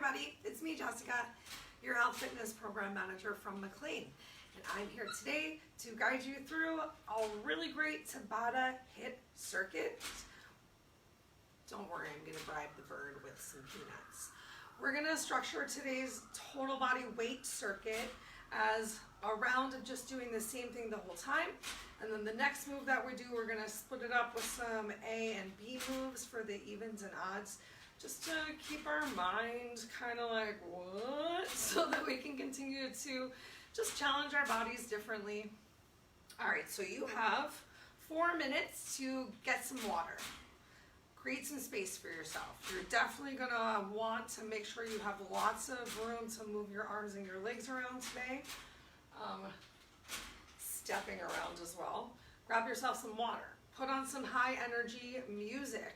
everybody, it's me, Jessica, your health fitness program manager from McLean. And I'm here today to guide you through a really great Tabata HIIT circuit. Don't worry, I'm going to bribe the bird with some peanuts. We're going to structure today's total body weight circuit as a round of just doing the same thing the whole time. And then the next move that we do, we're going to split it up with some A and B moves for the evens and odds, just to keep our mind kind of like, what? So that we can continue to just challenge our bodies differently. All right, so you have 4 minutes to get some water. Create some space for yourself. You're definitely gonna want to make sure you have lots of room to move your arms and your legs around today. Stepping around as well. Grab yourself some water. Put on some high energy music.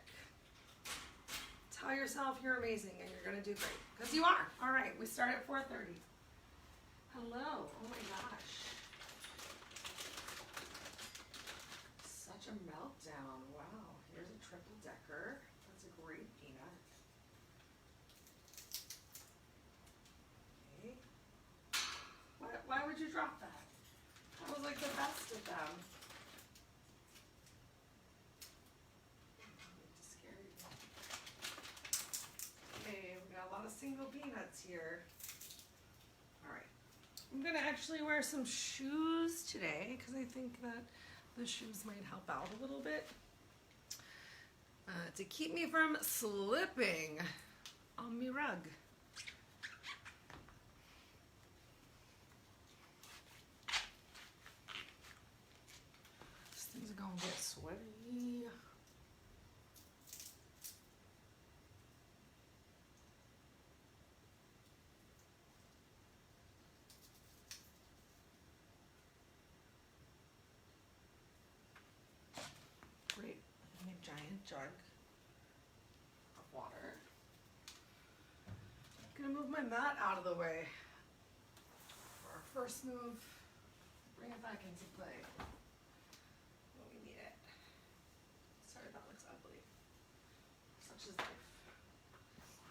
Tell yourself you're amazing and you're gonna do great, because you are. All right, we start at 4:30. Hello, oh my gosh. Such a meltdown, wow. Here's a triple decker. That's a great peanut. Okay. Why would you drop that? That was like the best of them. Okay, we got a lot of single peanuts here. All right. I'm gonna actually wear some shoes today because I think that the shoes might help out a little bit to keep me from slipping on my rug. These things are gonna get sweaty. Great, a giant jug of water. I'm gonna move my mat out of the way for our first move. Bring it back into play when we need it. Sorry, that looks ugly. Such is life.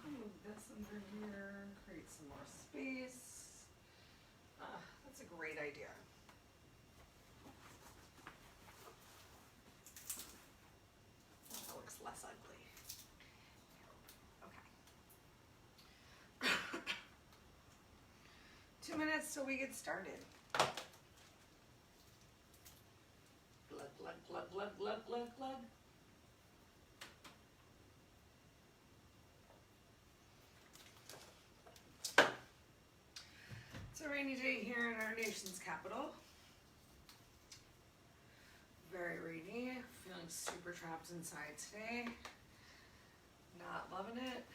I'll move this under here, create some more space. That's a great idea. That looks less ugly. Okay. 2 minutes till we get started. Glug, glug, glug, glug, glug, glug, glug. It's a rainy day here in our nation's capital. Very rainy, feeling super trapped inside today. Not loving it.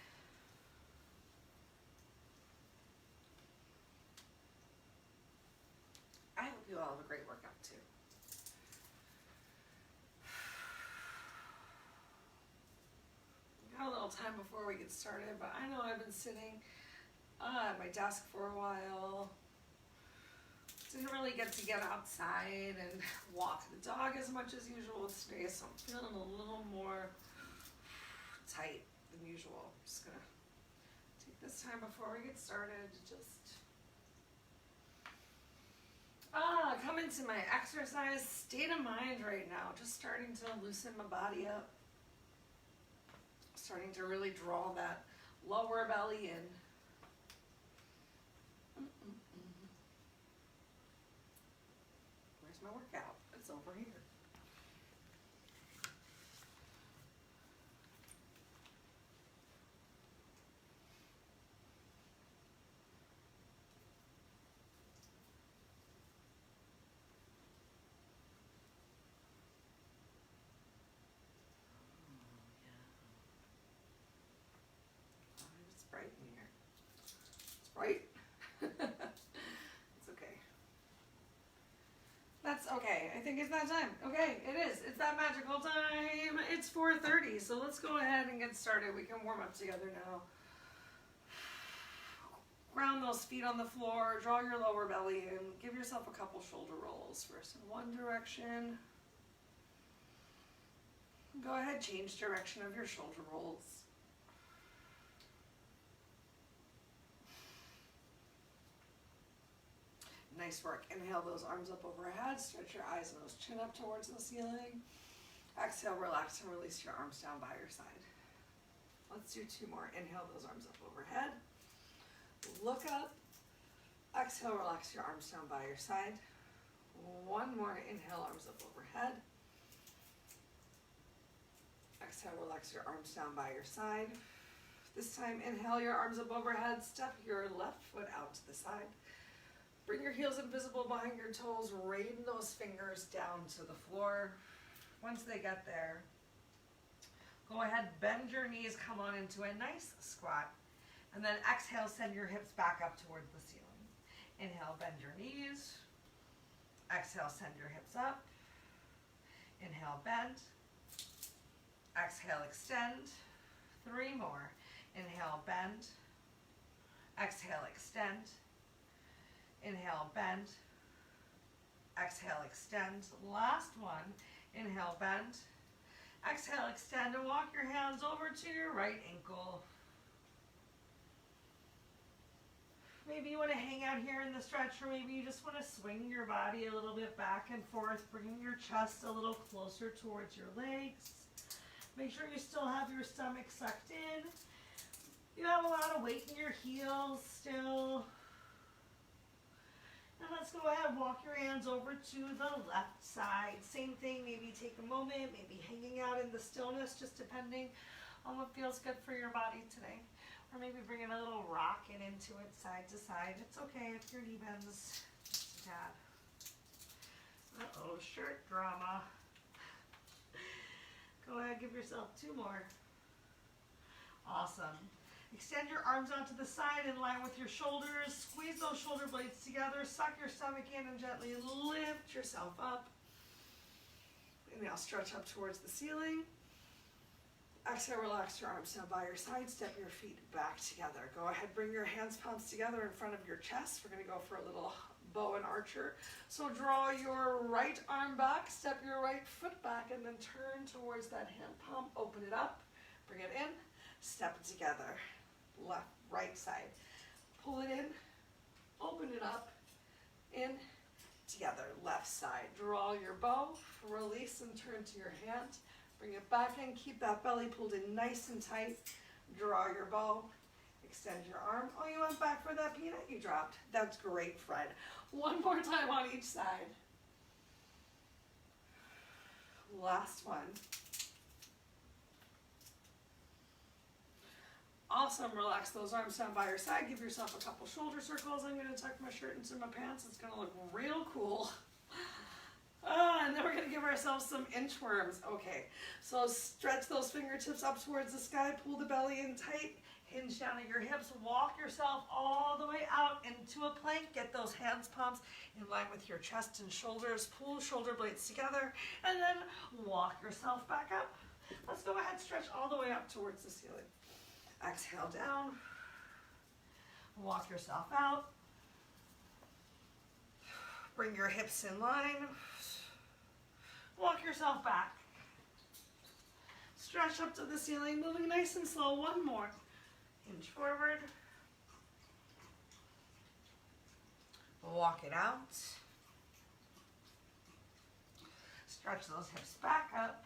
I hope you all have a great workout too. We got a little time before we get started, but I know I've been sitting at my desk for a while. Didn't really get to get outside and walk the dog as much as usual today, so I'm feeling a little more tight than usual. I'm just gonna take this time before we get started to just come into my exercise state of mind right now. Just starting to loosen my body up. Starting to really draw that lower belly in. Where's my workout? It's over here. It's bright in here. It's bright. It's okay. That's okay. I think it's that time. Okay, it is. It's that magical time. It's 4:30, so let's go ahead and get started. We can warm up together now. Ground those feet on the floor. Draw your lower belly in. Give yourself a couple shoulder rolls. First in one direction. Go ahead, change direction of your shoulder rolls. Nice work. Inhale those arms up overhead. Stretch your eyes, nose, chin up towards the ceiling. Exhale, relax and release your arms down by your side. Let's do 2 more. Inhale those arms up overhead. Look up. Exhale, relax your arms down by your side. 1 more. Inhale, arms up overhead. Exhale, relax your arms down by your side. This time, inhale your arms up overhead. Step your left foot out to the side. Bring your heels invisible behind your toes. Rain those fingers down to the floor. Once they get there, go ahead, bend your knees, come on into a nice squat. And then exhale, send your hips back up towards the ceiling. Inhale, bend your knees. Exhale, send your hips up. Inhale, bend. Exhale, extend. 3 more. Inhale, bend. Exhale, extend. Inhale, bend. Exhale, extend. Last one. Inhale, bend. Exhale, extend, and walk your hands over to your right ankle. Maybe you want to hang out here in the stretch, or maybe you just want to swing your body a little bit back and forth, bringing your chest a little closer towards your legs. Make sure you still have your stomach sucked in. You have a lot of weight in your heels still. And let's go ahead and walk your hands over to the left side. Same thing, maybe take a moment, maybe hanging out in the stillness, just depending on what feels good for your body today. Or maybe bringing a little rocking into it side to side. It's okay if your knee bends just a tad. Uh-oh, shirt drama. Go ahead, give yourself 2 more. Awesome. Extend your arms out to the side in line with your shoulders. Squeeze those shoulder blades together. Suck your stomach in and gently lift yourself up. Inhale, stretch up towards the ceiling. Exhale, relax your arms down by your side. Step your feet back together. Go ahead, bring your hands, palms together in front of your chest. We're going to go for a little bow and archer. So draw your right arm back, step your right foot back, and then turn towards that hand palm. Open it up, bring it in, step it together. Left, right side. Pull it in, open it up, in, together. Left side. Draw your bow, release and turn to your hand. Bring it back in, keep that belly pulled in nice and tight. Draw your bow, extend your arm. Oh, you went back for that peanut you dropped. That's great, Fred. 1 more time on each side. Last one. Awesome, relax those arms down by your side. Give yourself a couple shoulder circles. I'm gonna tuck my shirt into my pants. It's gonna look real cool. And then we're gonna give ourselves some inchworms. Okay, so stretch those fingertips up towards the sky, pull the belly in tight, hinge down at your hips, walk yourself all the way out into a plank. Get those hands, palms in line with your chest and shoulders. Pull shoulder blades together, and then walk yourself back up. Let's go ahead, stretch all the way up towards the ceiling. Exhale down, walk yourself out, bring your hips in line, walk yourself back, stretch up to the ceiling, moving nice and slow. 1 more, hinge forward, walk it out, stretch those hips back up.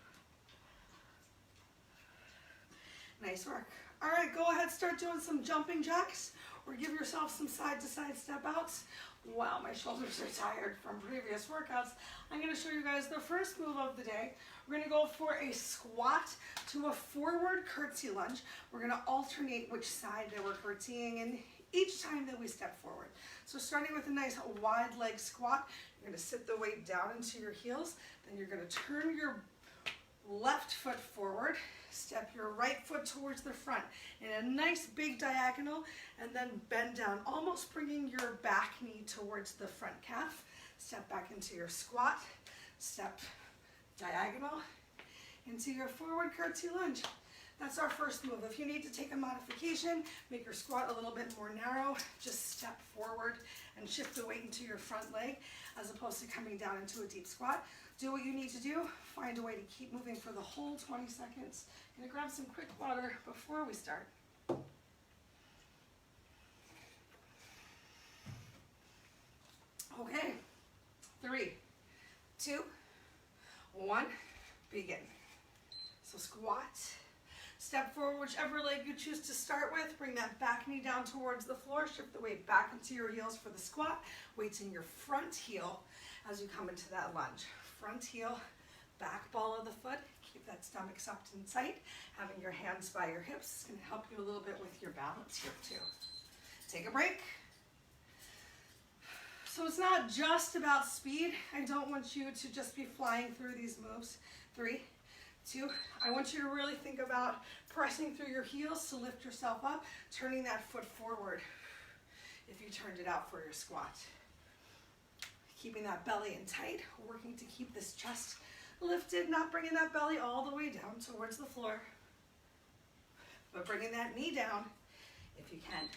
Nice work. All right, go ahead, start doing some jumping jacks or give yourself some side-to-side step outs. Wow, my shoulders are tired from previous workouts. I'm gonna show you guys the first move of the day. We're gonna go for a squat to a forward curtsy lunge. We're gonna alternate which side that we're curtsying in each time that we step forward. So starting with a nice wide leg squat, you're gonna sit the weight down into your heels, then you're gonna turn your left foot forward, step your right foot towards the front in a nice big diagonal, and then bend down, almost bringing your back knee towards the front calf. Step back into your squat, step diagonal into your forward curtsy lunge. That's our first move. If you need to take a modification, make your squat a little bit more narrow, just step forward and shift the weight into your front leg as opposed to coming down into a deep squat. Do what you need to do. Find a way to keep moving for the whole 20 seconds. I'm gonna grab some quick water before we start. Okay, begin. So squat, step forward, whichever leg you choose to start with. Bring that back knee down towards the floor. Shift the weight back into your heels for the squat. Weight's in your front heel as you come into that lunge. Front heel, back ball of the foot. Keep that stomach sucked in tight. Having your hands by your hips is going to help you a little bit with your balance here too. Take a break. So it's not just about speed. I don't want you to just be flying through these moves. 3, 2, I want you to really think about pressing through your heels to lift yourself up, turning that foot forward if you turned it out for your squat. Keeping that belly in tight, working to keep this chest lifted, not bringing that belly all the way down towards the floor, but bringing that knee down if you can.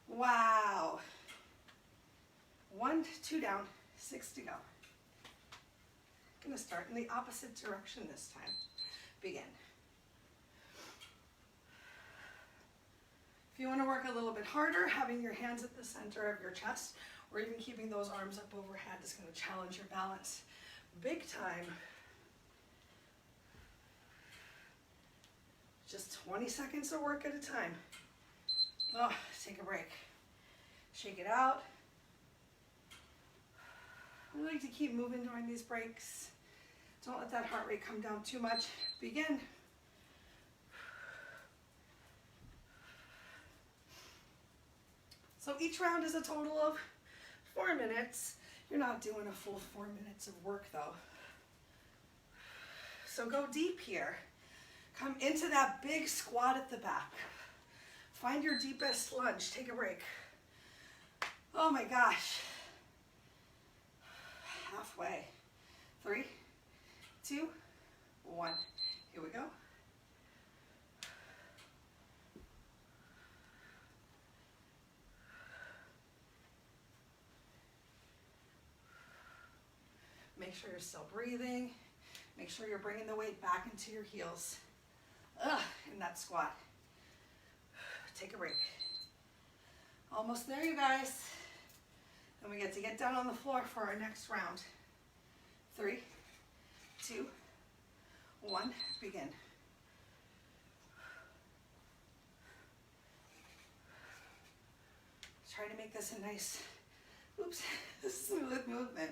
Wow. 1, 2 down, 6 to go. Gonna start in the opposite direction this time. Begin. If you want to work a little bit harder, having your hands at the center of your chest, or even keeping those arms up overhead is going to challenge your balance big time. Just 20 seconds of work at a time. Oh, take a break. Shake it out. I like to keep moving during these breaks. Don't let that heart rate come down too much. Begin. So each round is a total of 4 minutes. You're not doing a full 4 minutes of work though. So go deep here. Come into that big squat at the back. Find your deepest lunge. Take a break. Oh my gosh. Halfway. 3, 2, 1. Here we go. Make sure you're still breathing. Make sure you're bringing the weight back into your heels. In that squat. Take a break. Almost there, you guys. Then we get to get down on the floor for our next round. 3, 2, 1, begin. Try to make this a nice, smooth movement.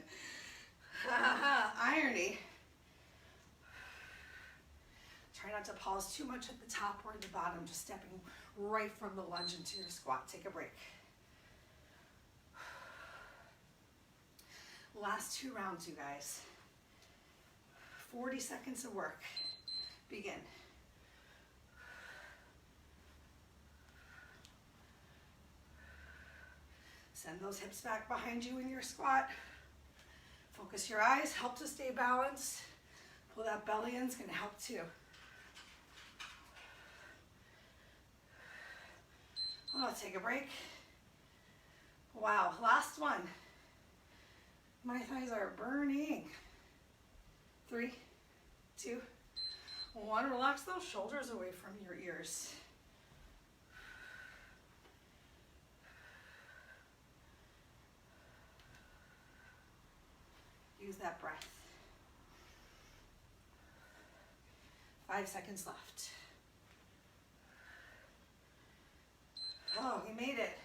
Irony. Try not to pause too much at the top or the bottom, just stepping right from the lunge into your squat. Take a break. Last 2 rounds, you guys. 40 seconds of work. Begin. Send those hips back behind you in your squat. Focus your eyes, help to stay balanced. Pull that belly in, it's gonna help too. Oh, take a break. Wow, last one. My thighs are burning. 3, 2, 1. Relax those shoulders away from your ears. Use that breath. 5 seconds left. Oh, we made it.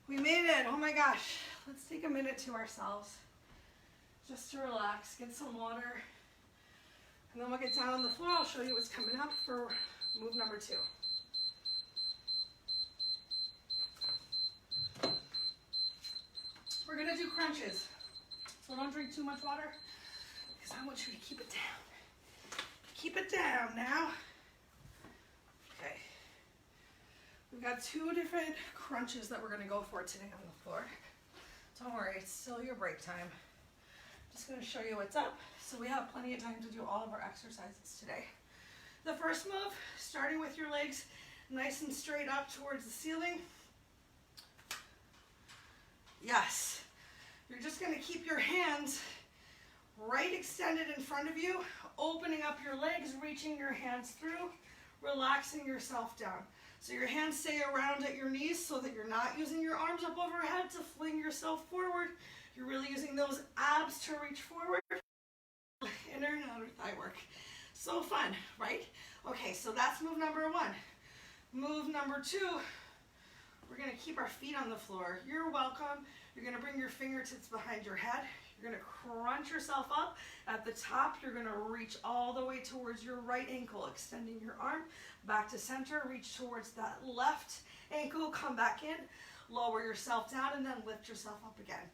We made it. Oh my gosh. Let's take a minute to ourselves just to relax, get some water, and then we'll get down on the floor. I'll show you what's coming up for move number 2. We're gonna do crunches. So don't drink too much water because I want you to keep it down. Keep it down now. Okay. We've got 2 different crunches that we're gonna go for today on the floor. Don't worry, it's still your break time. Just gonna show you what's up so we have plenty of time to do all of our exercises today. The first move, starting with your legs nice and straight up towards the ceiling. Yes. You're just gonna keep your hands right extended in front of you, opening up your legs, reaching your hands through, relaxing yourself down. So your hands stay around at your knees so that you're not using your arms up overhead to fling yourself forward. You're really using those abs to reach forward inner and outer thigh work. So fun, right? Okay, so that's move number one. Move number two, we're gonna keep our feet on the floor. You're welcome. You're gonna bring your fingertips behind your head. You're gonna crunch yourself up. At the top, you're gonna reach all the way towards your right ankle, extending your arm back to center. Reach towards that left ankle, come back in, lower yourself down, and then lift yourself up again.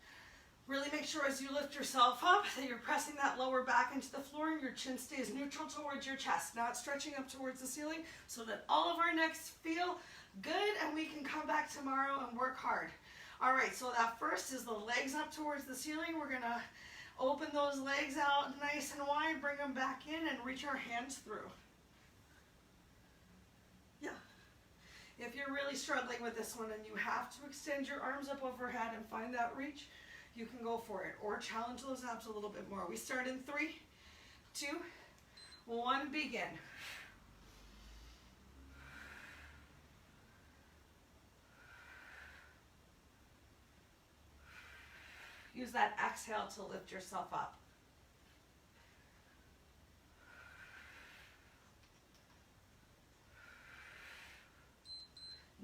Really make sure as you lift yourself up that you're pressing that lower back into the floor and your chin stays neutral towards your chest, not stretching up towards the ceiling, so that all of our necks feel good and we can come back tomorrow and work hard. All right, so that first is the legs up towards the ceiling. We're gonna open those legs out nice and wide, bring them back in and reach our hands through. Yeah. If you're really struggling with this one and you have to extend your arms up overhead and find that reach, you can go for it, or challenge those abs a little bit more. We start in 3, 2, 1, begin. Use that exhale to lift yourself up.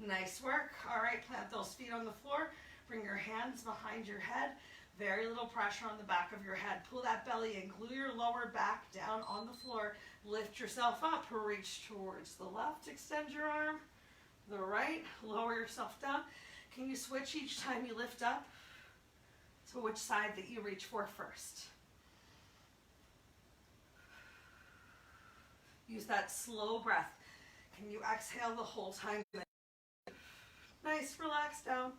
Nice work. All right, plant those feet on the floor. Bring your hands behind your head. Very little pressure on the back of your head. Pull that belly in. Glue your lower back down on the floor. Lift yourself up. Reach towards the left. Extend your arm. The right. Lower yourself down. Can you switch each time you lift up to which side that you reach for first? Use that slow breath. Can you exhale the whole time? Nice, relax down.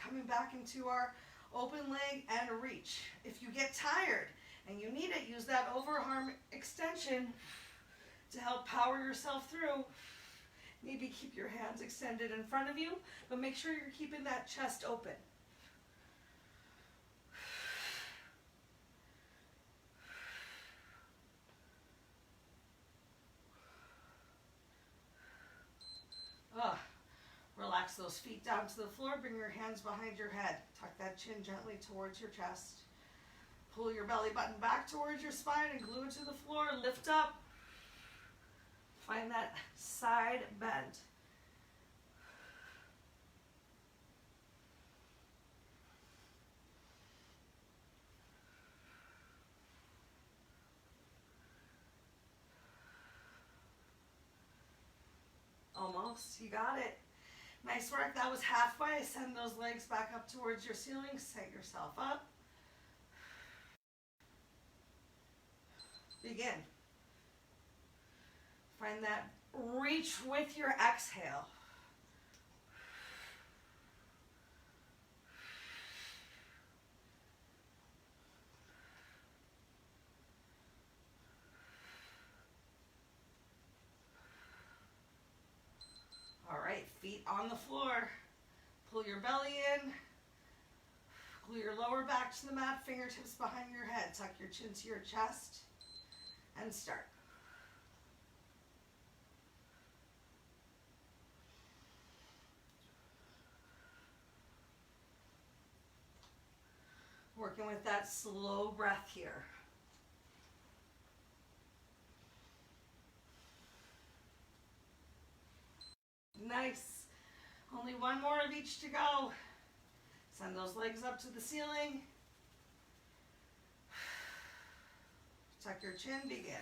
Coming back into our open leg and reach. If you get tired and you need it, use that overarm extension to help power yourself through. Maybe keep your hands extended in front of you, but make sure you're keeping that chest open. Relax those feet down to the floor. Bring your hands behind your head. Tuck that chin gently towards your chest. Pull your belly button back towards your spine and glue it to the floor. Lift up. Find that side bend. Almost. You got it. Nice work. That was halfway. Send those legs back up towards your ceiling. Set yourself up. Begin. Find that reach with your exhale. All right, feet on the floor. Pull your belly in. Glue your lower back to the mat, fingertips behind your head. Tuck your chin to your chest and start. Working with that slow breath here. Nice. Only one more of each to go. Send those legs up to the ceiling. Tuck your chin, begin.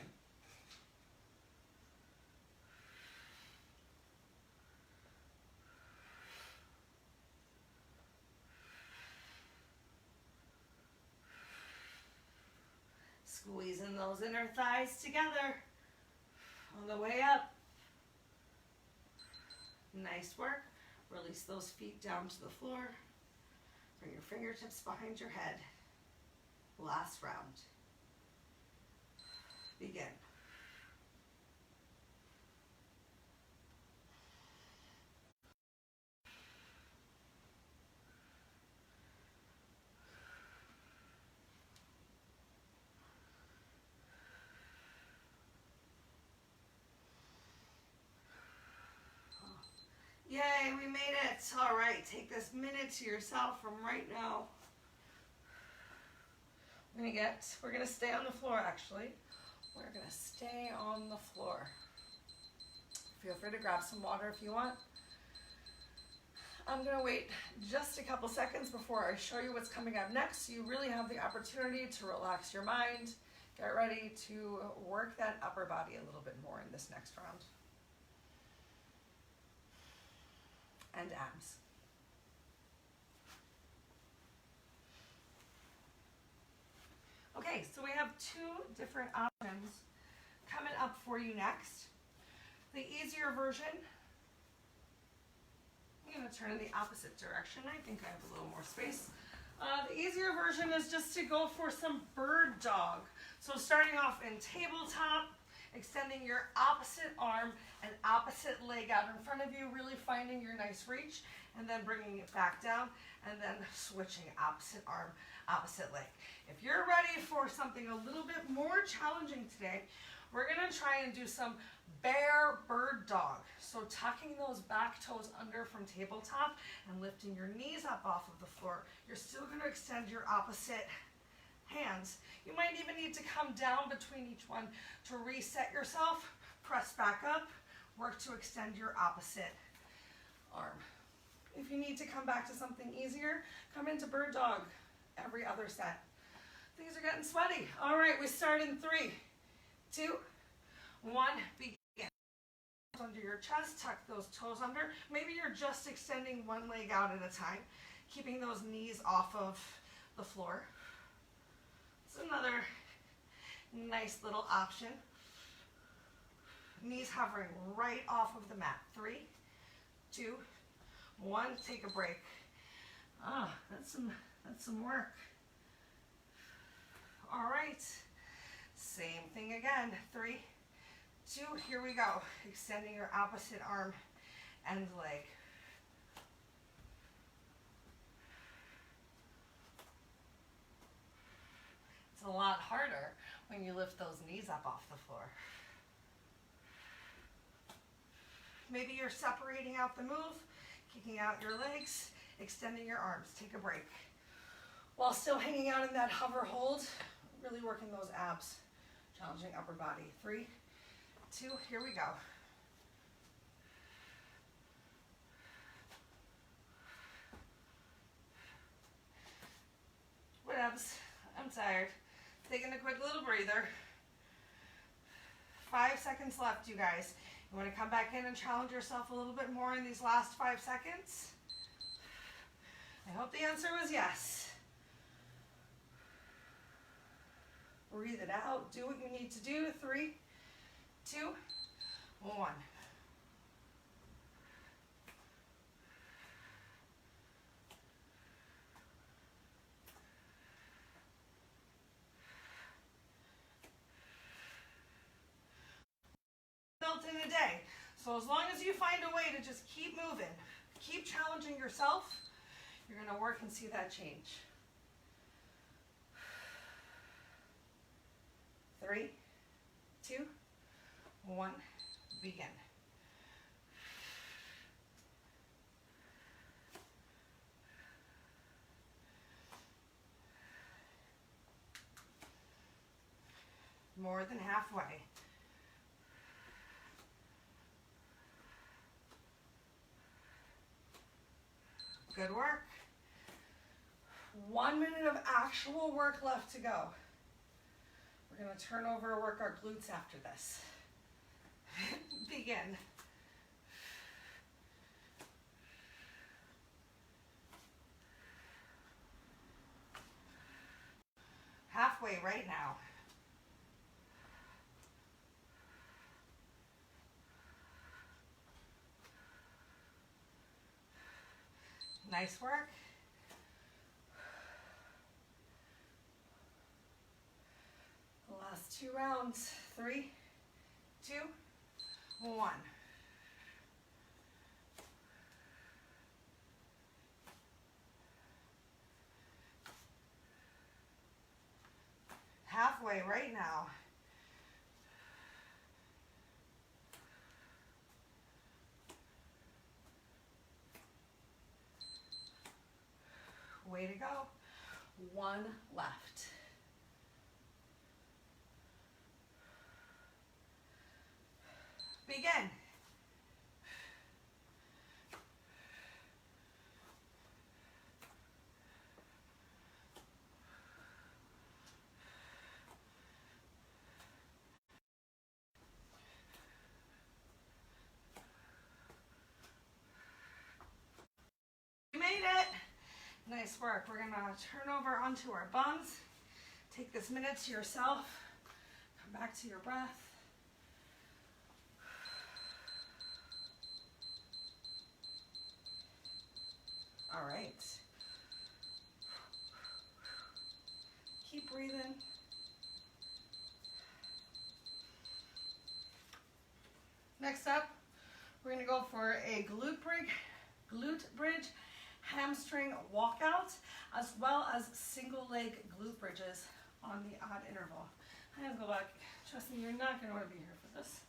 Squeezing those inner thighs together on the way up. Nice work. Release those feet down to the floor. Bring your fingertips behind your head. Last round. Begin. Yay, we made it. All right, take this minute to yourself from right now. We're gonna stay on the floor actually. We're gonna stay on the floor. Feel free to grab some water if you want. I'm gonna wait just a couple seconds before I show you what's coming up next, so you really have the opportunity to relax your mind, get ready to work that upper body a little bit more in this next round. And abs. Okay, so we have two different options coming up for you next. The easier version, I'm going to turn in the opposite direction. I think I have a little more space. The easier version is just to go for some bird dog. So starting off in tabletop, extending your opposite arm and opposite leg out in front of you, really finding your nice reach, and then bringing it back down, and then switching opposite arm, opposite leg. If you're ready for something a little bit more challenging today, we're gonna try and do some bear bird dog. So tucking those back toes under from tabletop and lifting your knees up off of the floor. You're still gonna extend your opposite hands. You might even need to come down between each one to reset yourself. Press back up, work to extend your opposite arm. If you need to come back to something easier, come into bird dog every other set. Things are getting sweaty. All right, we start in 3, 2, 1, begin. Under your chest, tuck those toes under. Maybe you're just extending one leg out at a time, keeping those knees off of the floor. It's another nice little option. Knees hovering right off of the mat. 3, 2, 1, take a break. That's some work. All right, same thing again. 3, 2, here we go. Extending your opposite arm and leg. It's a lot harder when you lift those knees up off the floor. Maybe you're separating out the move, kicking out your legs, extending your arms. Take a break. While still hanging out in that hover hold, really working those abs, challenging upper body. 3, 2, here we go. Whatevs, I'm tired. Taking a quick little breather. 5 seconds left, you guys. You want to come back in and challenge yourself a little bit more in these last 5 seconds? I hope the answer was yes. Breathe it out. Do what you need to do. 3, 2, 1. Built in a day. So as long as you find a way to just keep moving, keep challenging yourself, you're going to work and see that change. 3, 2, 1, begin. More than halfway. Good work. 1 minute of actual work left to go. We're going to turn over and work our glutes after this. Begin. Halfway right now. Nice work. The last 2 rounds. 3, 2, 1. Halfway right now. Way to go. 1 left. Begin. You made it. Nice work. We're going to turn over onto our bums. Take this minute to yourself. Come back to your breath. All right. Keep breathing. Next up, we're going to go for a glute bridge, hamstring walkout, as well as single leg glute bridges on the odd interval. I'm going to go back. Trust me, you're not going to want to be here for this.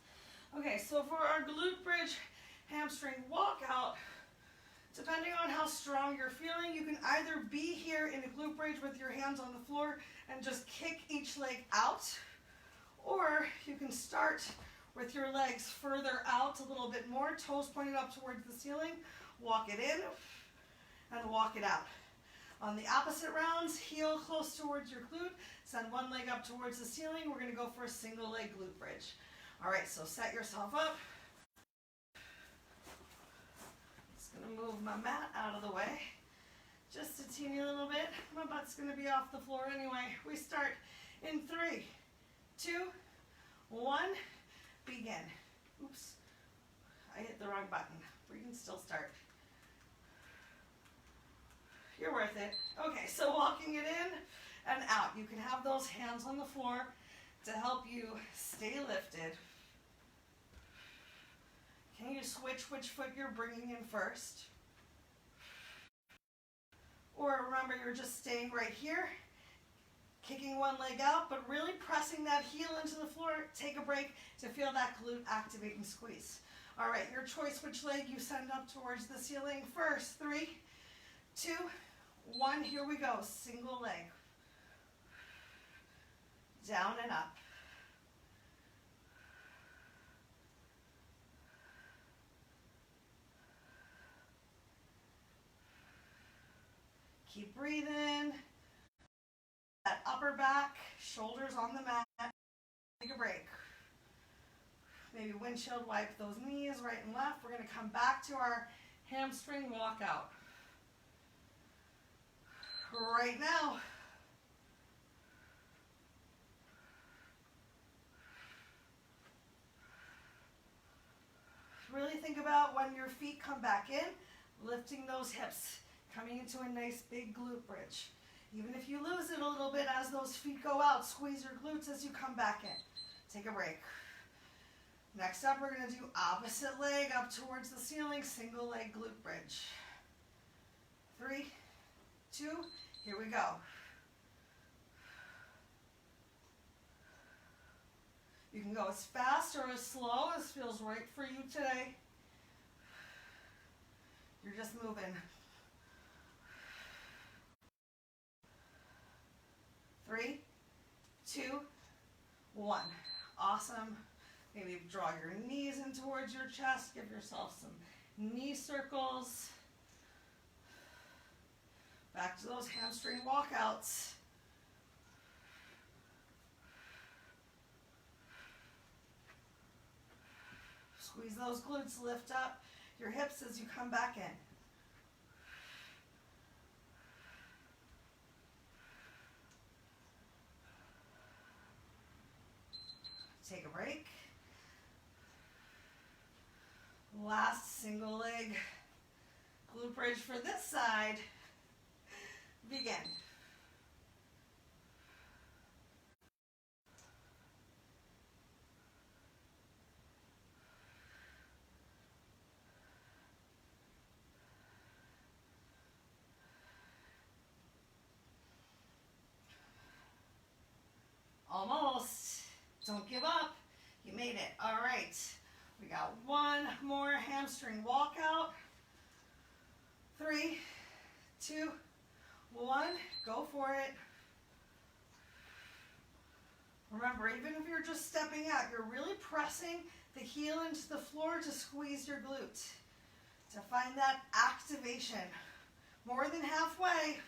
Okay, so for our glute bridge hamstring walkout, depending on how strong you're feeling, you can either be here in a glute bridge with your hands on the floor and just kick each leg out, or you can start with your legs further out a little bit more, toes pointed up towards the ceiling, walk it in and walk it out. On the opposite rounds, heel close towards your glute, send one leg up towards the ceiling. We're going to go for a single leg glute bridge. All right, so set yourself up. Just going to move my mat out of the way. Just a teeny little bit. My butt's going to be off the floor anyway. We start in 3, 2, 1, begin. Oops, I hit the wrong button. We can still start. You're worth it. Okay, so walking it in and out. You can have those hands on the floor to help you stay lifted. Can you switch which foot you're bringing in first? Or remember, you're just staying right here, kicking one leg out, but really pressing that heel into the floor. Take a break to feel that glute activate and squeeze. All right, your choice which leg you send up towards the ceiling first. 3, 2, 1, here we go. Single leg. Down and up. Keep breathing. That upper back, shoulders on the mat. Take a break. Maybe windshield wipe those knees right and left. We're going to come back to our hamstring walkout. Right now, really think about when your feet come back in, lifting those hips, coming into a nice big glute bridge. Even if you lose it a little bit as those feet go out, squeeze your glutes as you come back in. Take a break. Next up, we're going to do opposite leg up towards the ceiling, single leg glute bridge. 3, 2, here we go. You can go as fast or as slow as feels right for you today. You're just moving. 3, 2, 1. Awesome. Maybe draw your knees in towards your chest. Give yourself some knee circles. Back to those hamstring walkouts. Squeeze those glutes, lift up your hips as you come back in. Take a break. Last single leg glute bridge for this side. Begin. Almost. Don't give up. You made it. All right. We got one more hamstring walkout. 3, 2, 1. Go for it. Remember, even if you're just stepping out, you're really pressing the heel into the floor to squeeze your glute, to find that activation. More than halfway.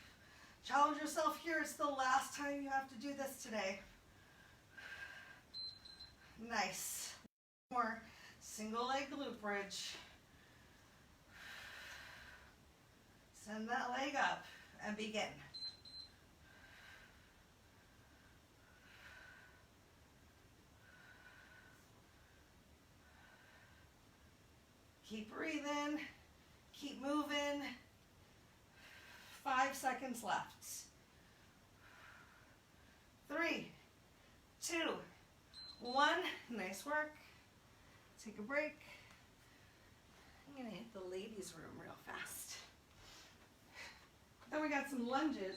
Challenge yourself here. It's the last time you have to do this today. Nice. More single leg glute bridge. Send that leg up and begin. Keep breathing, keep moving. 5 seconds left. 3, 2, 1. Nice work. Take a break. I'm gonna hit the ladies' room real fast. Then we got some lunges.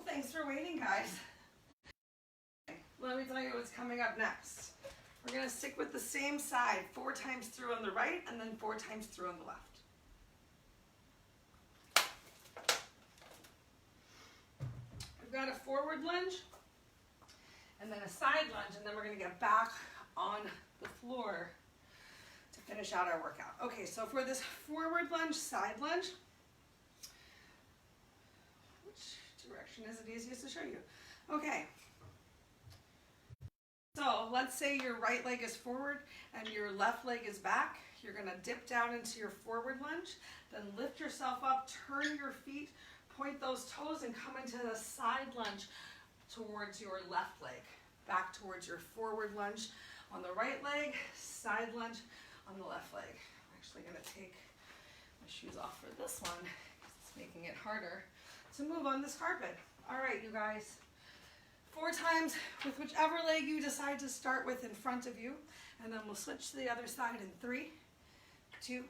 Thanks for waiting, guys. Let me tell you what's coming up next. We're going to stick with the same side 4 times through on the right and then 4 times through on the left. We've got a forward lunge and then a side lunge, and then we're going to get back on the floor to finish out our workout. Okay, so for this forward lunge, side lunge, direction is it easiest to show you? Okay. So let's say your right leg is forward and your left leg is back. You're going to dip down into your forward lunge, then lift yourself up, turn your feet, point those toes, and come into the side lunge towards your left leg. Back towards your forward lunge on the right leg, side lunge on the left leg. I'm actually going to take my shoes off for this one because it's making it harder to move on this carpet. All right, you guys. 4 times with whichever leg you decide to start with in front of you, and then we'll switch to the other side in 3, 2,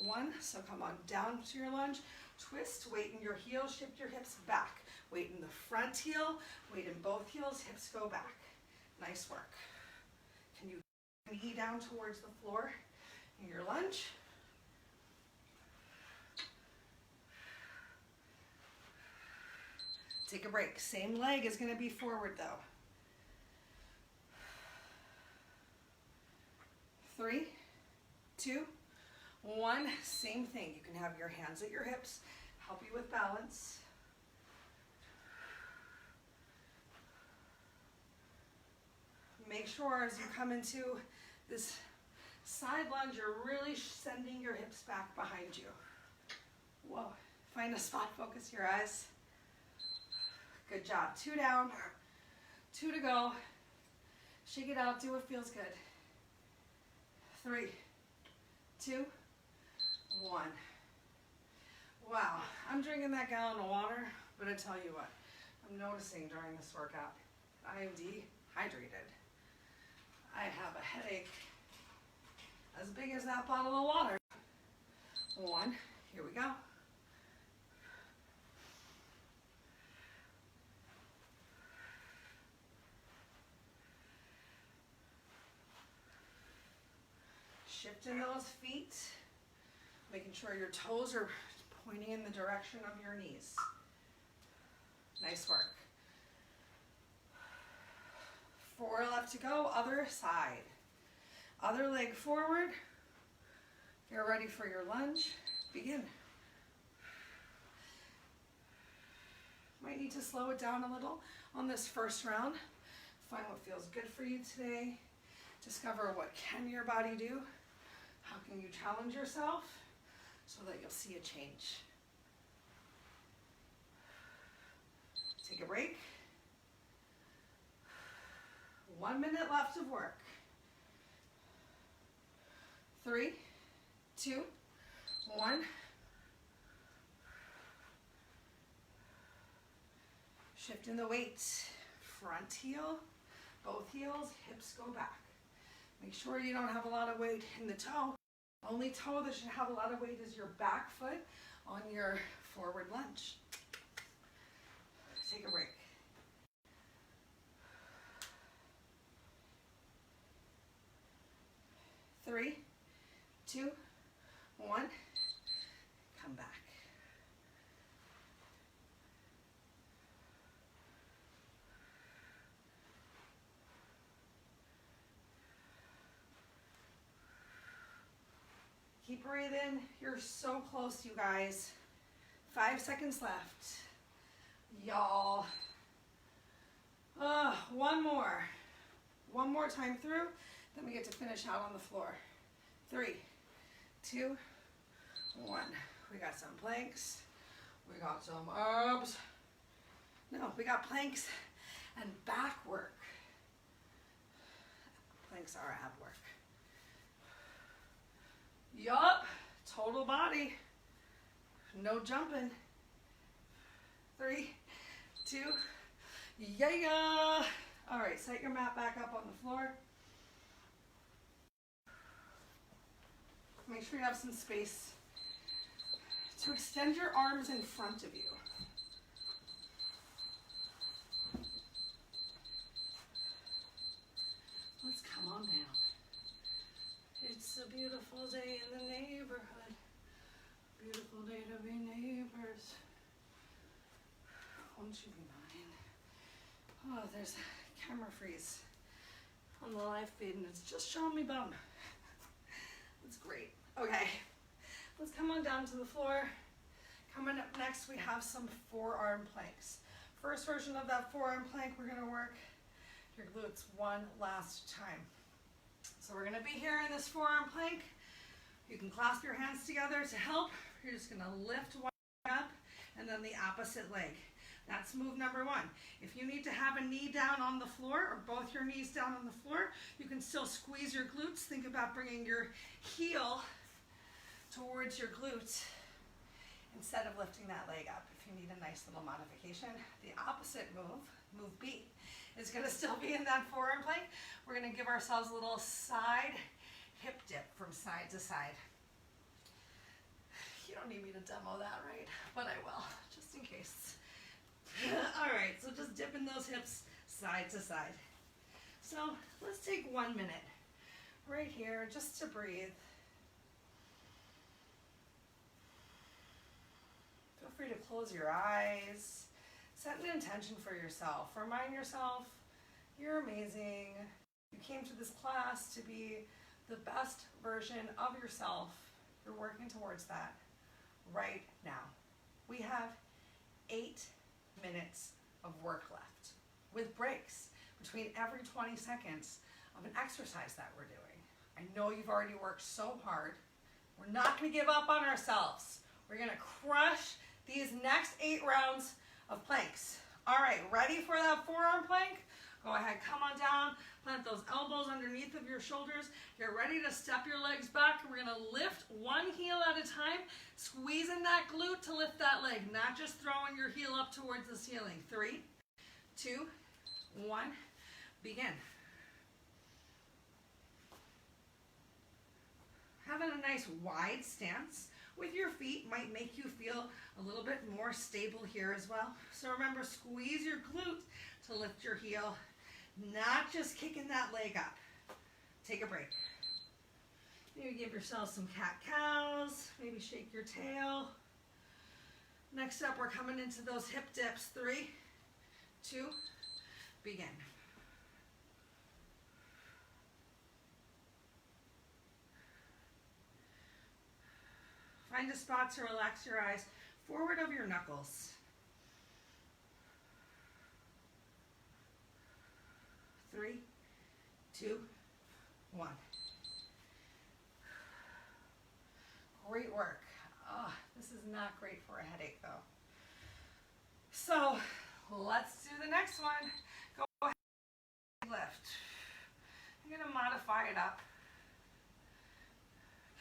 1. So come on down to your lunge, twist, weight in your heel, shift your hips back. Weight in the front heel, weight in both heels, hips go back. Nice work. Can you knee down towards the floor in your lunge? Take a break. Same leg is going to be forward though. 3, 2, 1. Same thing. You can have your hands at your hips, help you with balance. Make sure as you come into this side lunge, you're really sending your hips back behind you. Whoa. Find a spot, focus your eyes. Good job. 2 down, 2 to go. Shake it out, do what feels good. 3, 2, 1. Wow, I'm drinking that gallon of water, but I tell you what, I'm noticing during this workout, I am dehydrated. I have a headache as big as that bottle of water. 1, here we go. Shifting those feet, making sure your toes are pointing in the direction of your knees. Nice work. 4 left to go, other side. Other leg forward. Get ready for your lunge. Begin. Might need to slow it down a little on this first round. Find what feels good for you today. Discover what can your body do? How can you challenge yourself so that you'll see a change? Take a break. 1 minute left of work. 3, 2, 1. Shifting the weight. Front heel, both heels, hips go back. Make sure you don't have a lot of weight in the toe. Only toe that should have a lot of weight is your back foot on your forward lunge. Take a break. Three, 2, 1, come back. Keep breathing. You're so close, you guys. 5 seconds left. Y'all. One more. One more time through. Then we get to finish out on the floor. 3, 2, 1. We got some planks. We got some abs. No, we got planks and back work. Planks are ab work. Yup, total body. No jumping. 3, 2, yeah. All right, set your mat back up on the floor. Make sure you have some space to extend your arms in front of you. Let's come on down. It's a beautiful day in the neighborhood. Beautiful day to be neighbors. Won't you be mine? Oh, there's a camera freeze on the live feed and it's just showing me bum. It's great. Okay, let's come on down to the floor. Coming up next, we have some forearm planks. First version of that forearm plank, we're gonna work your glutes one last time. So we're gonna be here in this forearm plank. You can clasp your hands together to help. You're just gonna lift one up and then the opposite leg. That's move number 1. If you need to have a knee down on the floor or both your knees down on the floor, you can still squeeze your glutes. Think about bringing your heel towards your glute instead of lifting that leg up. If you need a nice little modification, the opposite move, move B, is gonna still be in that forearm plank. We're gonna give ourselves a little side hip dip from side to side. You don't need me to demo that, right? But I will, just in case. All right, so just dipping those hips side to side. So let's take 1 minute right here just to breathe. Feel free to close your eyes. Set an intention for yourself. Remind yourself you're amazing. You came to this class to be the best version of yourself. You're working towards that right now. We have 8 minutes of work left with breaks between every 20 seconds of an exercise that we're doing. I know you've already worked so hard. We're not going to give up on ourselves. We're going to crush these next 8 rounds of planks. All right, ready for that forearm plank? Go ahead, come on down, plant those elbows underneath of your shoulders. Get ready to step your legs back. We're gonna lift one heel at a time, squeezing that glute to lift that leg, not just throwing your heel up towards the ceiling. 3, 2, 1, begin. Having a nice wide stance with your feet might make you feel a little bit more stable here as well. So remember, squeeze your glute to lift your heel, not just kicking that leg up. Take a break. Maybe give yourself some cat-cows, maybe shake your tail. Next up, we're coming into those hip dips. 3, 2, begin. Find a spot to relax your eyes forward of your knuckles. 3, 2, 1. Great work. Oh, this is not great for a headache though. So let's do the next one. Go ahead and lift. I'm going to modify it up.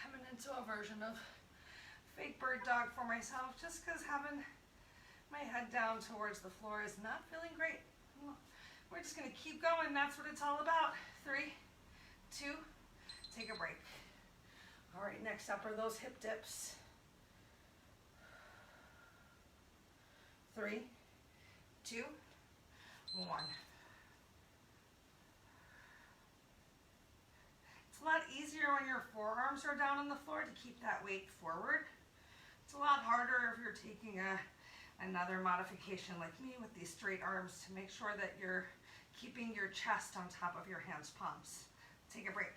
Coming into a version of fake bird dog for myself just because having my head down towards the floor is not feeling great. We're just going to keep going. That's what it's all about. 3, 2, take a break. All right, next up are those hip dips. 3, 2, 1. It's a lot easier when your forearms are down on the floor to keep that weight forward. It's a lot harder if you're taking another modification like me with these straight arms to make sure that you're keeping your chest on top of your hands' palms. Take a break.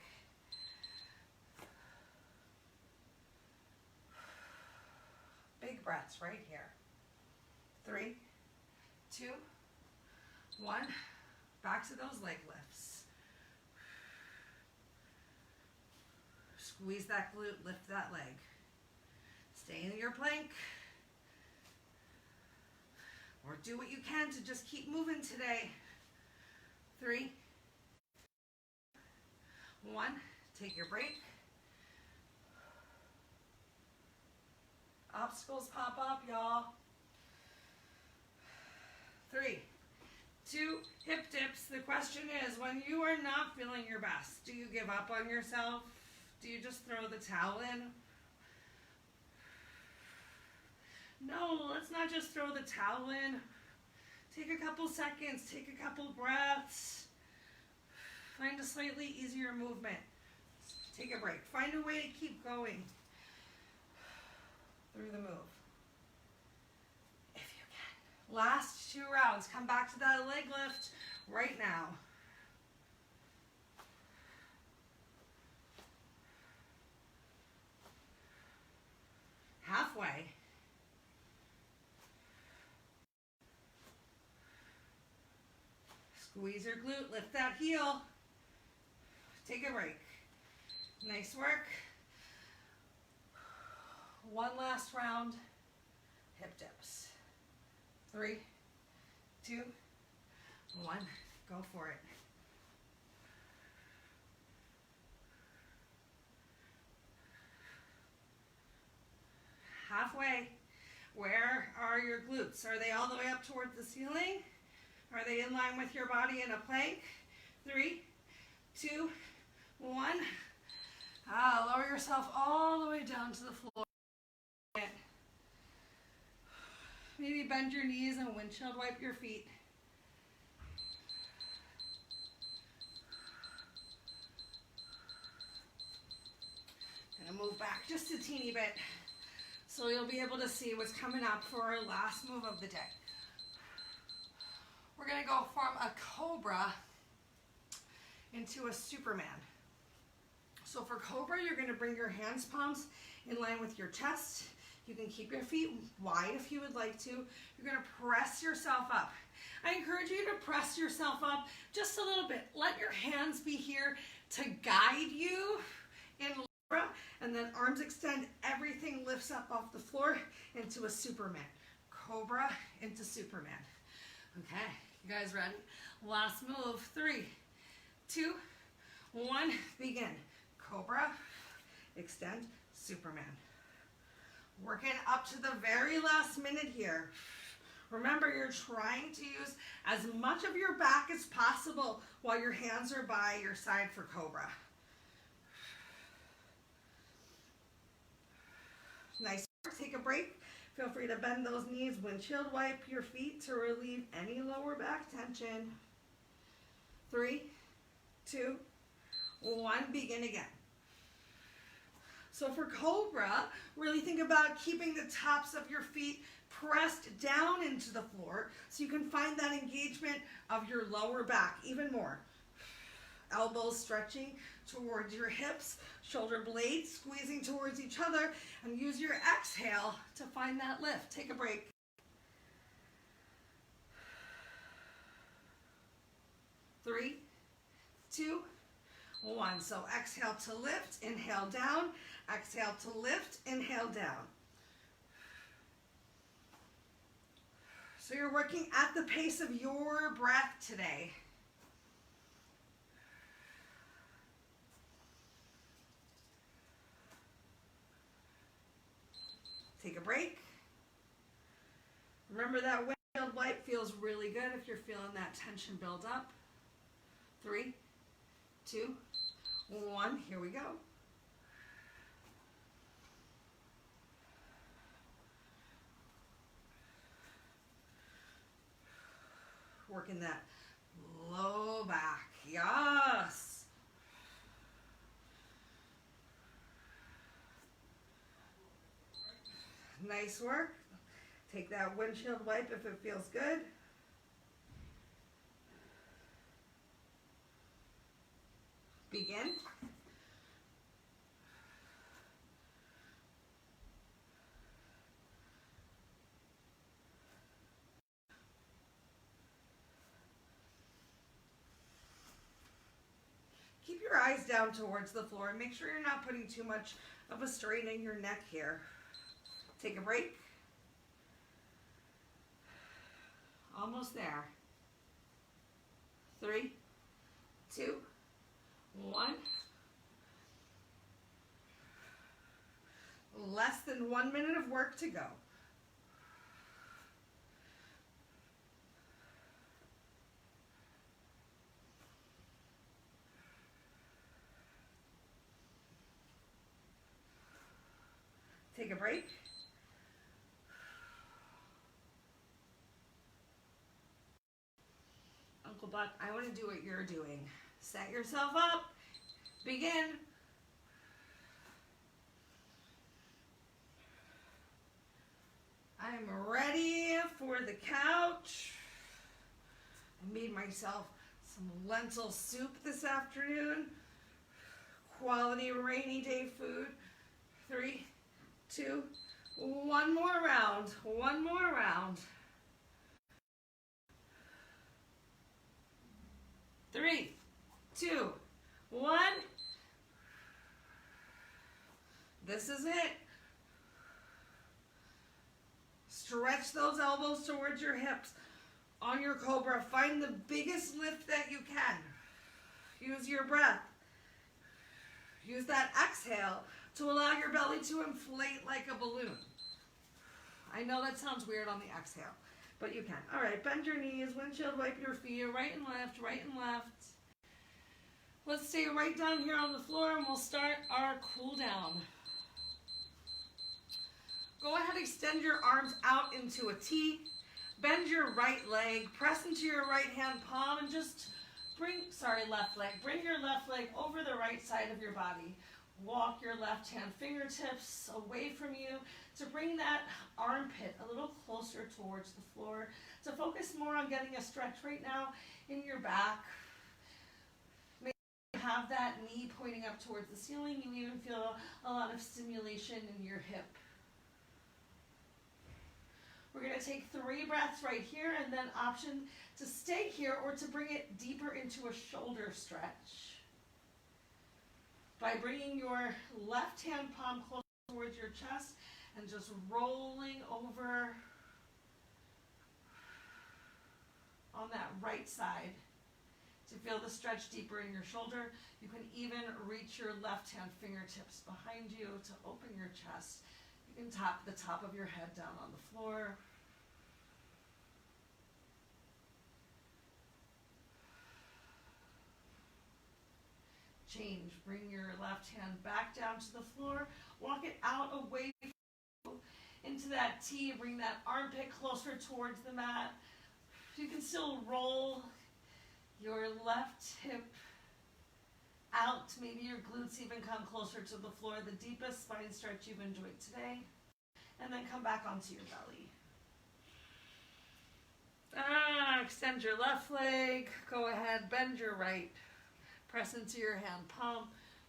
Big breaths right here. 3, 2, 1. Back to those leg lifts. Squeeze that glute, lift that leg. Stay in your plank. Or do what you can to just keep moving today. 3, 1. Take your break. Obstacles pop up, y'all. 3, 2, hip dips. The question is, when you are not feeling your best, do you give up on yourself? Do you just throw the towel in? No, let's not just throw the towel in. Take a couple seconds, take a couple breaths. Find a slightly easier movement. Take a break. Find a way to keep going through the move. If you can. Last 2 rounds. Come back to that leg lift right now. Halfway. Squeeze your glute, lift that heel. Take a break. Nice work. One last round. Hip dips. 3, 2, 1. Go for it. Halfway. Where are your glutes? Are they all the way up towards the ceiling? Are they in line with your body in a plank? 3, 2, 1. Lower yourself all the way down to the floor. Maybe bend your knees and windshield wipe your feet. Gonna move back just a teeny bit so you'll be able to see what's coming up for our last move of the day. We're gonna go from a cobra into a Superman. So for cobra, you're gonna bring your hands palms in line with your chest. You can keep your feet wide if you would like to. You're gonna press yourself up. I encourage you to press yourself up just a little bit. Let your hands be here to guide you in cobra, and then arms extend, everything lifts up off the floor into a Superman. Cobra into Superman. Okay, you guys ready? Last move. 3, 2, 1, begin. Cobra, extend, Superman. Working up to the very last minute here. Remember, you're trying to use as much of your back as possible while your hands are by your side for cobra. Nice work. Take a break. Feel free to bend those knees, windshield wipe your feet to relieve any lower back tension. 3, 2, 1, begin again. So for cobra, really think about keeping the tops of your feet pressed down into the floor so you can find that engagement of your lower back even more. Elbows stretching towards your hips, shoulder blades squeezing towards each other, and use your exhale to find that lift. Take a break. Three, 2, 1. So exhale to lift, inhale down, exhale to lift, inhale down. So you're working at the pace of your breath today. Take a break. Remember that windshield wipe feels really good if you're feeling that tension build up. 3, 2, 1, here we go. Working that low back, yes. Nice work. Take that windshield wipe if it feels good. Begin. Keep your eyes down towards the floor and make sure you're not putting too much of a strain in your neck here. Take a break. Almost there. 3, 2, 1. Less than 1 minute of work to go. Take a break. Uncle Buck, I want to do what you're doing. Set yourself up. Begin. I'm ready for the couch. I made myself some lentil soup this afternoon. Quality rainy day food. 3, 2, 1 more round. 1 more round. 3, 2, 1. This is it. Stretch those elbows towards your hips. On your cobra, find the biggest lift that you can. Use your breath. Use that exhale to allow your belly to inflate like a balloon. I know that sounds weird on the exhale, but you can. All right, bend your knees, windshield wipe your feet, right and left, right and left. Let's stay right down here on the floor and we'll start our cool down. Go ahead, extend your arms out into a T. Bend your right leg, press into your right hand palm and just left leg. Bring your left leg over the right side of your body. Walk your left hand fingertips away from you to bring that armpit a little closer towards the floor. To focus more on getting a stretch right now in your back. Maybe you have that knee pointing up towards the ceiling. You even feel a lot of stimulation in your hip. We're going to take 3 breaths right here and then option to stay here or to bring it deeper into a shoulder stretch. By bringing your left hand palm close towards your chest and just rolling over on that right side to feel the stretch deeper in your shoulder. You can even reach your left hand fingertips behind you to open your chest. You can tap the top of your head down on the floor. Change. Bring your left hand back down to the floor. Walk it out away into that T. Bring that armpit closer towards the mat. You can still roll your left hip out. Maybe your glutes even come closer to the floor. The deepest spine stretch you've enjoyed today. And then come back onto your belly. Extend your left leg. Go ahead, bend your right. Press into your hand palm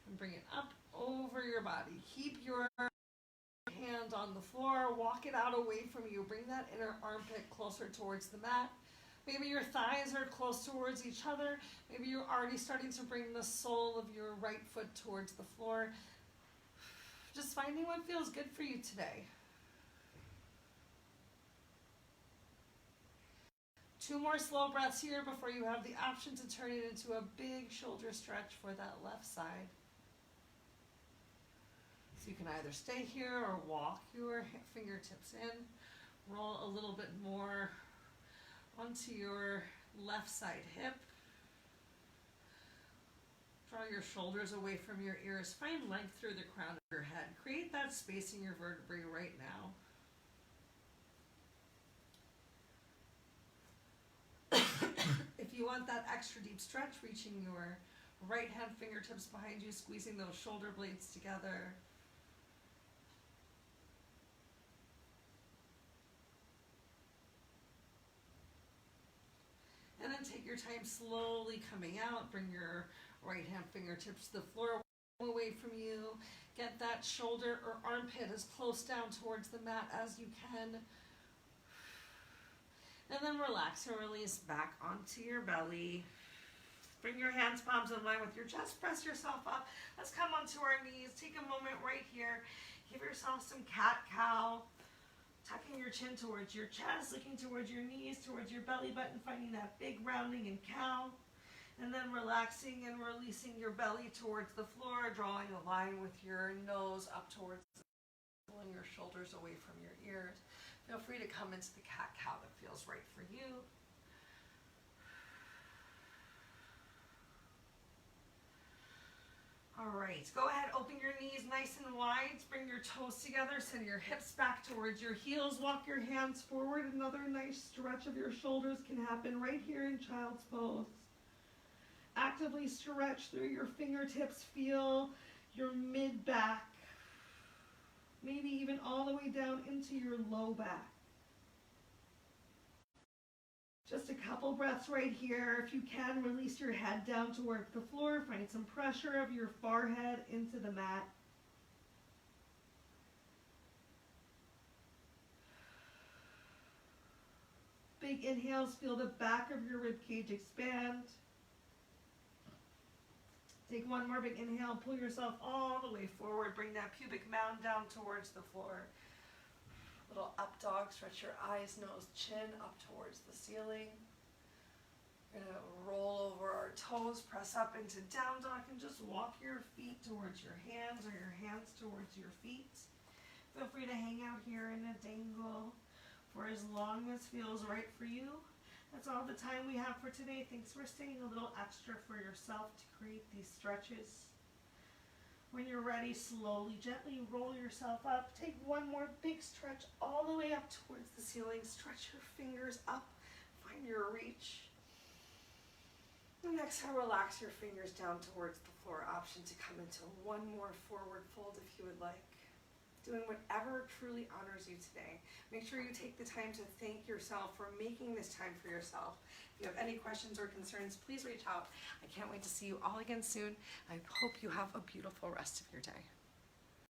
and bring it up over your body. Keep your hand on the floor. Walk it out away from you. Bring that inner armpit closer towards the mat. Maybe your thighs are close towards each other. Maybe you're already starting to bring the sole of your right foot towards the floor. Just finding what feels good for you today. 2 more slow breaths here before you have the option to turn it into a big shoulder stretch for that left side. So you can either stay here or walk your fingertips in. Roll a little bit more onto your left side hip. Draw your shoulders away from your ears. Find length through the crown of your head. Create that space in your vertebrae right now. If you want that extra deep stretch, reaching your right hand fingertips behind you, squeezing those shoulder blades together. And then take your time slowly coming out. Bring your right hand fingertips to the floor away from you. Get that shoulder or armpit as close down towards the mat as you can. And then relax and release back onto your belly. Bring your hands, palms in line with your chest. Press yourself up. Let's come onto our knees. Take a moment right here. Give yourself some cat-cow. Tucking your chin towards your chest, looking towards your knees, towards your belly button, finding that big rounding in cow. And then relaxing and releasing your belly towards the floor, drawing a line with your nose up towards the floor, pulling your shoulders away from your ears. Feel free to come into the cat-cow that feels right for you. All right, go ahead, open your knees nice and wide. Bring your toes together, send your hips back towards your heels. Walk your hands forward. Another nice stretch of your shoulders can happen right here in child's pose. Actively stretch through your fingertips. Feel your mid-back. Maybe even all the way down into your low back. Just a couple breaths right here. If you can, release your head down toward the floor. Find some pressure of your forehead into the mat. Big inhales, feel the back of your rib cage expand. Take one more big inhale, pull yourself all the way forward. Bring that pubic mound down towards the floor. Little up dog, stretch your eyes, nose, chin up towards the ceiling. We're gonna roll over our toes, press up into down dog, and just walk your feet towards your hands or your hands towards your feet. Feel free to hang out here in a dangle for as long as feels right for you. That's all the time we have for today. Thanks for staying a little extra for yourself to create these stretches. When you're ready, slowly, gently roll yourself up. Take one more big stretch all the way up towards the ceiling. Stretch your fingers up. Find your reach. And exhale, relax your fingers down towards the floor. Option to come into one more forward fold if you would like. Doing whatever truly honors you today. Make sure you take the time to thank yourself for making this time for yourself. If you have any questions or concerns, please reach out. I can't wait to see you all again soon. I hope you have a beautiful rest of your day.